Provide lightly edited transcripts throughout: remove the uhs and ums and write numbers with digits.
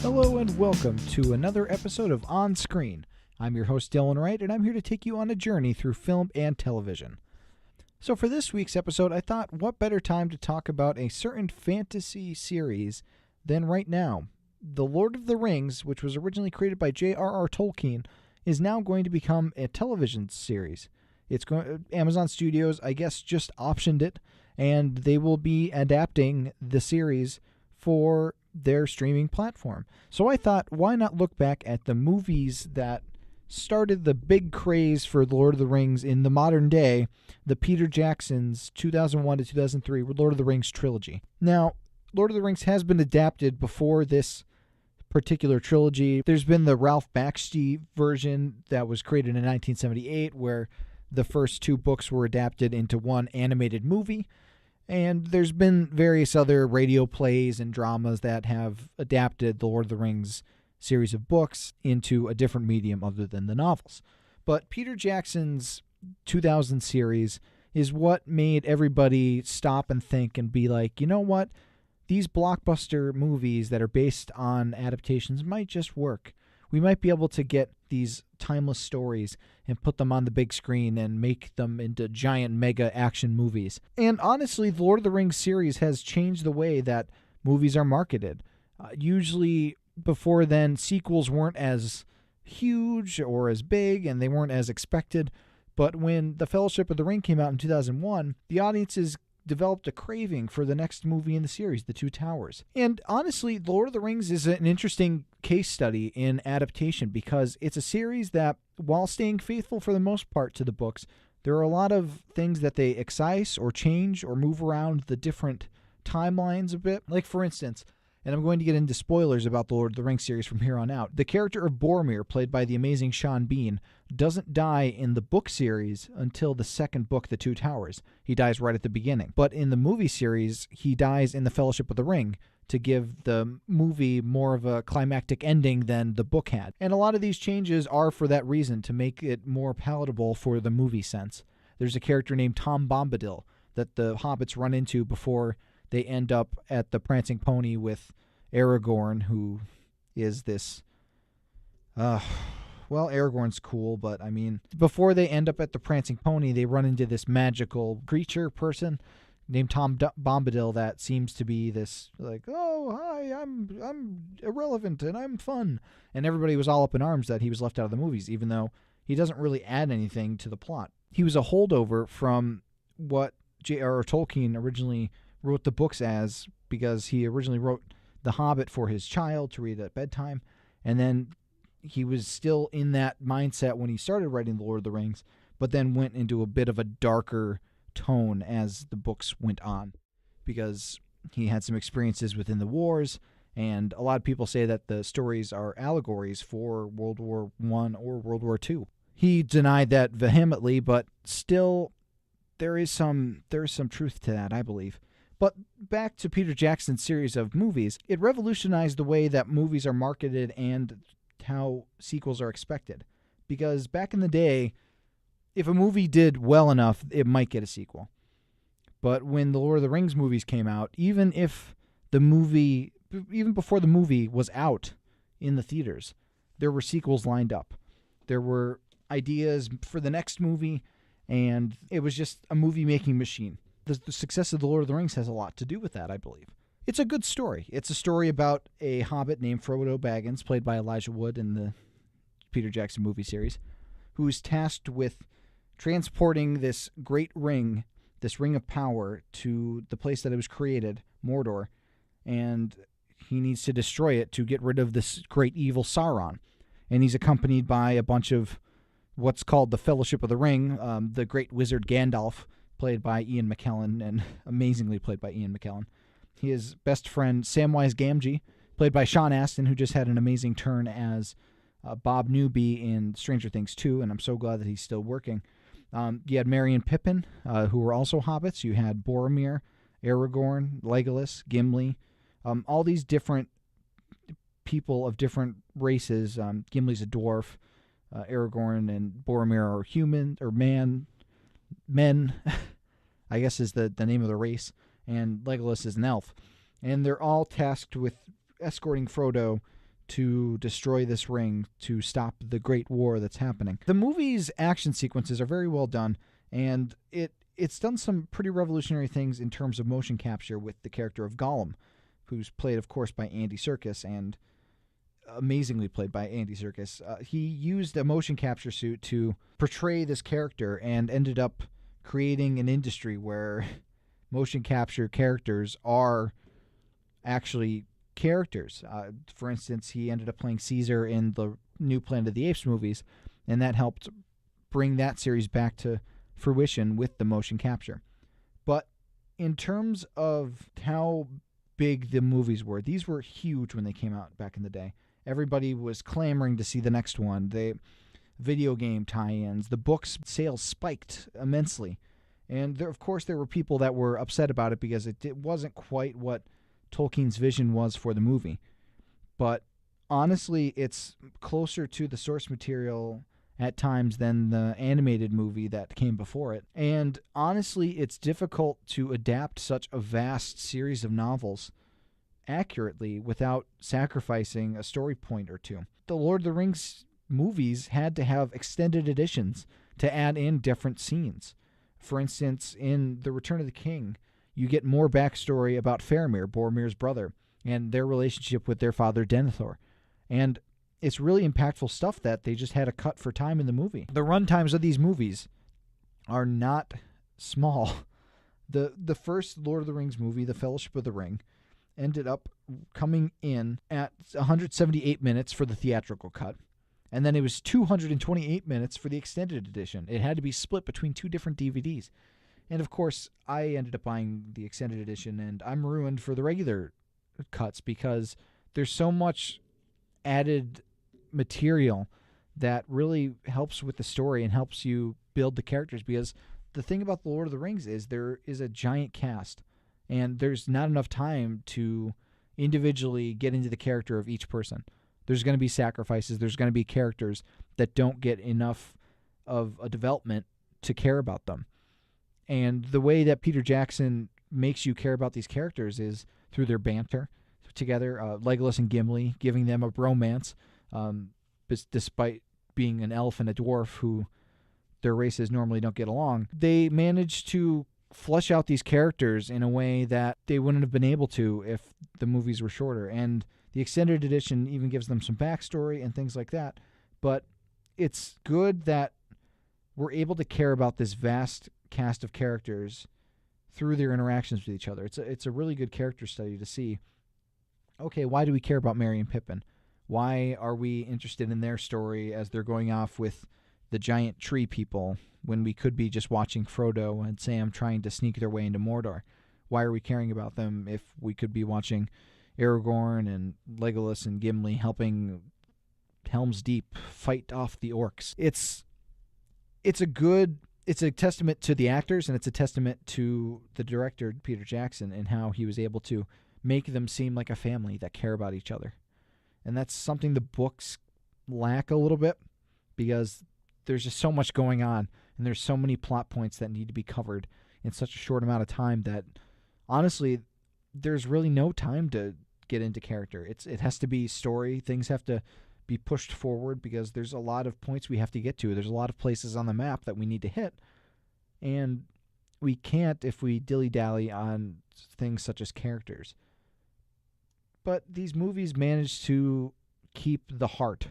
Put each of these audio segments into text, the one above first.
Hello and welcome to another episode of On Screen. I'm your host Dylan Wright, and I'm here to take you on a journey through film and television. So for this week's episode, I thought what better time to talk about a certain fantasy series than right now. The Lord of the Rings, which was originally created by J.R.R. Tolkien, is now going to become a television series. Amazon Studios, I guess, just optioned it, and they will be adapting the series for their streaming platform. So I thought, why not look back at the movies that started the big craze for Lord of the Rings in the modern day, the Peter Jackson's 2001 to 2003 Lord of the Rings trilogy. Now, Lord of the Rings has been adapted before this particular trilogy. There's been the Ralph Bakshi version that was created in 1978, where the first two books were adapted into one animated movie. And there's been various other radio plays and dramas that have adapted the Lord of the Rings series of books into a different medium other than the novels. But Peter Jackson's 2000 series is what made everybody stop and think and be like, you know what? These blockbuster movies that are based on adaptations might just work. We might be able to get these timeless stories and put them on the big screen and make them into giant mega action movies. And honestly, the Lord of the Rings series has changed the way that movies are marketed. Usually before then, sequels weren't as huge or as big, and they weren't as expected. But when The Fellowship of the Ring came out in 2001, the audiences developed a craving for the next movie in the series, The Two Towers. And honestly, The Lord of the Rings is an interesting case study in adaptation because it's a series that, while staying faithful for the most part to the books, there are a lot of things that they excise or change or move around the different timelines a bit. Like, for instance, and I'm going to get into spoilers about the Lord of the Rings series from here on out, the character of Boromir, played by the amazing Sean Bean, doesn't die in the book series until the second book, The Two Towers. He dies right at the beginning. But in the movie series, he dies in The Fellowship of the Ring to give the movie more of a climactic ending than the book had. And a lot of these changes are for that reason, to make it more palatable for the movie sense. There's a character named Tom Bombadil that the hobbits run into before they end up at the Prancing Pony with Aragorn, who is this... Well, Aragorn's cool, but I mean, before they end up at the Prancing Pony, they run into this magical creature person named Tom Bombadil that seems to be this, like, oh, hi, I'm irrelevant and I'm fun. And everybody was all up in arms that he was left out of the movies, even though he doesn't really add anything to the plot. He was a holdover from what J.R.R. Tolkien originally wrote the books as, because he originally wrote The Hobbit for his child to read at bedtime, and then he was still in that mindset when he started writing The Lord of the Rings, but then went into a bit of a darker tone as the books went on, because he had some experiences within the wars, and a lot of people say that the stories are allegories for World War I or World War II. He denied that vehemently, but still there is some truth to that, I believe. But back to Peter Jackson's series of movies, it revolutionized the way that movies are marketed and how sequels are expected. Because back in the day, if a movie did well enough, it might get a sequel. But when the Lord of the Rings movies came out, even before the movie was out in the theaters, there were sequels lined up. There were ideas for the next movie, and it was just a movie-making machine. The success of The Lord of the Rings has a lot to do with that, I believe. It's a good story. It's a story about a hobbit named Frodo Baggins, played by Elijah Wood in the Peter Jackson movie series, who's tasked with transporting this great ring, this ring of power, to the place that it was created, Mordor, and he needs to destroy it to get rid of this great evil Sauron. And he's accompanied by a bunch of what's called the Fellowship of the Ring, the great wizard Gandalf, played by Ian McKellen, and amazingly played by Ian McKellen. His best friend, Samwise Gamgee, played by Sean Astin, who just had an amazing turn as Bob Newby in Stranger Things 2, and I'm so glad that he's still working. You had Merry and Pippin, who were also hobbits. You had Boromir, Aragorn, Legolas, Gimli, all these different people of different races. Gimli's a dwarf. Aragorn and Boromir are human, or men, I guess is the name of the race, and Legolas is an elf. And they're all tasked with escorting Frodo to destroy this ring, to stop the great war that's happening. The movie's action sequences are very well done, and it's done some pretty revolutionary things in terms of motion capture with the character of Gollum, who's played, of course, by Andy Serkis, and amazingly played by Andy Serkis. He used a motion capture suit to portray this character and ended up creating an industry where motion capture characters are actually characters. For instance, he ended up playing Caesar in the new Planet of the Apes movies, and that helped bring that series back to fruition with the motion capture. But in terms of how big the movies were, these were huge when they came out back in the day. Everybody was clamoring to see the next one. The video game tie-ins, the books sales spiked immensely. And there, of course, there were people that were upset about it because it wasn't quite what Tolkien's vision was for the movie. But honestly, it's closer to the source material at times than the animated movie that came before it. And honestly, it's difficult to adapt such a vast series of novels accurately without sacrificing a story point or two. The Lord of the Rings movies had to have extended editions to add in different scenes. For instance, in The Return of the King, you get more backstory about Faramir, Boromir's brother, and their relationship with their father Denethor. And it's really impactful stuff that they just had to cut for time in the movie. The run times of these movies are not small. The first Lord of the Rings movie, The Fellowship of the Ring, ended up coming in at 178 minutes for the theatrical cut. And then it was 228 minutes for the extended edition. It had to be split between two different DVDs. And of course, I ended up buying the extended edition, and I'm ruined for the regular cuts because there's so much added material that really helps with the story and helps you build the characters. Because the thing about The Lord of the Rings is there is a giant cast, and there's not enough time to individually get into the character of each person. There's going to be sacrifices. There's going to be characters that don't get enough of a development to care about them. And the way that Peter Jackson makes you care about these characters is through their banter together. Legolas and Gimli, giving them a bromance, despite being an elf and a dwarf who their races normally don't get along. They managed to flesh out these characters in a way that they wouldn't have been able to if the movies were shorter. And the extended edition even gives them some backstory and things like that. But it's good that we're able to care about this vast cast of characters through their interactions with each other. It's a really good character study to see, okay, why do we care about Merry and Pippin? Why are we interested in their story as they're going off with the giant tree people when we could be just watching Frodo and Sam trying to sneak their way into Mordor? Why are we caring about them if we could be watching Aragorn and Legolas and Gimli helping Helm's Deep fight off the orcs? It's a testament to the actors, and it's a testament to the director, Peter Jackson, and how he was able to make them seem like a family that care about each other. And that's something the books lack a little bit because there's just so much going on, and there's so many plot points that need to be covered in such a short amount of time that, honestly, there's really no time to get into character. It has to be story. Things have to be pushed forward because there's a lot of points we have to get to. There's a lot of places on the map that we need to hit, and we can't if we dilly-dally on things such as characters. But these movies manage to keep the heart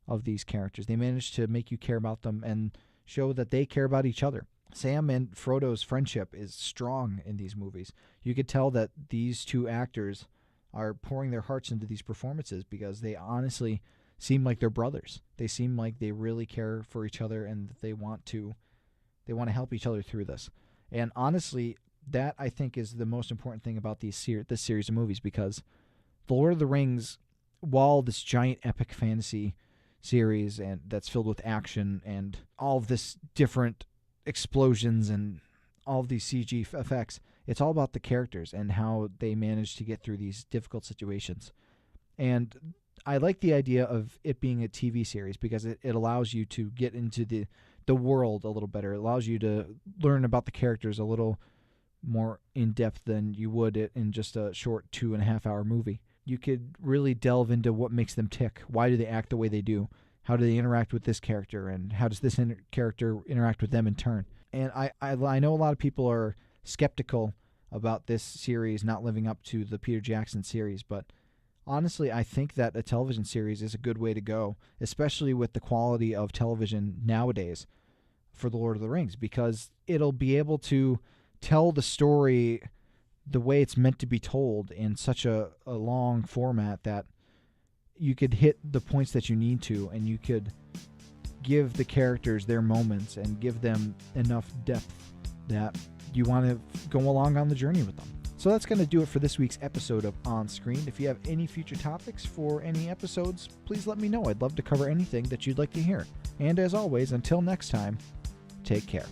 of these characters. They manage to make you care about them and show that they care about each other. Sam and Frodo's friendship is strong in these movies. You could tell that these two actors are pouring their hearts into these performances because they honestly seem like they're brothers. They seem like they really care for each other and that they want to help each other through this. And honestly, that I think is the most important thing about this series of movies, because The Lord of the Rings, while this giant epic fantasy series and that's filled with action and all of this different explosions and all of these CG effects, it's all about the characters and how they manage to get through these difficult situations. And I like the idea of it being a TV series because it allows you to get into the world a little better. It allows you to learn about the characters a little more in depth than you would in just a short 2.5 hour movie. you could really delve into what makes them tick. Why do they act the way they do? How do they interact with this character? And how does this character interact with them in turn? And I know a lot of people are skeptical about this series not living up to the Peter Jackson series, but honestly, I think that a television series is a good way to go, especially with the quality of television nowadays for The Lord of the Rings, because it'll be able to tell the story the way it's meant to be told in such a long format that you could hit the points that you need to, and you could give the characters their moments and give them enough depth that you want to go along on the journey with them. So that's going to do it for this week's episode of On Screen. If you have any future topics for any episodes, please let me know. I'd love to cover anything that you'd like to hear. And as always, until next time, take care.